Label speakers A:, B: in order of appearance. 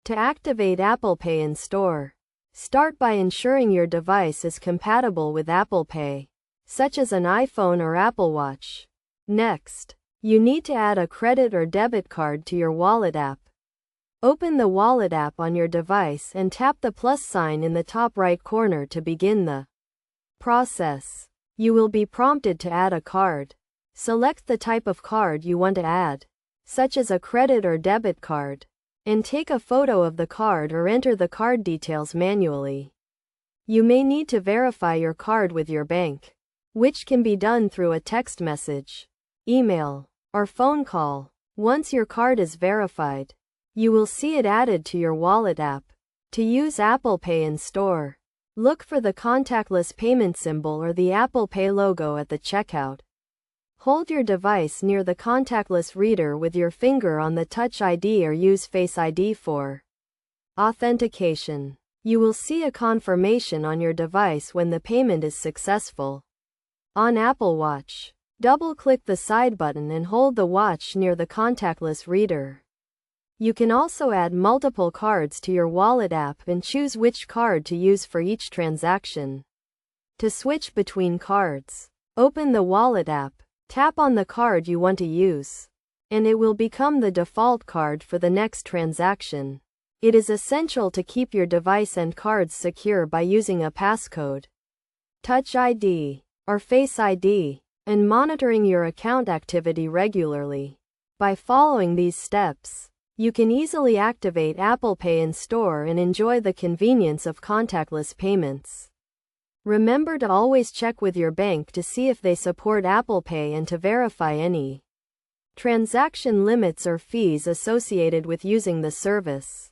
A: To activate Apple Pay in store, start by ensuring your device is compatible with Apple Pay, such as an iPhone or Apple Watch. Next, you need to add a credit or debit card to your Wallet app. Open the Wallet app on your device and tap the plus sign in the top right corner to begin the process. You will be prompted to add a card. Select the type of card you want to add, such as a credit or debit card, and take a photo of the card or enter the card details manually. You may need to verify your card with your bank, which can be done through a text message, email, or phone call. Once your card is verified, you will see it added to your Wallet app. To use Apple Pay in store, look for the contactless payment symbol or the Apple Pay logo at the checkout. Hold your device near the contactless reader with your finger on the Touch ID or use Face ID for authentication. You will see a confirmation on your device when the payment is successful. On Apple Watch, double-click the side button and hold the watch near the contactless reader. You can also add multiple cards to your Wallet app and choose which card to use for each transaction. To switch between cards, open the Wallet app. Tap on the card you want to use, and it will become the default card for the next transaction. It is essential to keep your device and cards secure by using a passcode, Touch ID, or Face ID, and monitoring your account activity regularly. By following these steps, you can easily activate Apple Pay in store and enjoy the convenience of contactless payments. Remember to always check with your bank to see if they support Apple Pay and to verify any transaction limits or fees associated with using the service.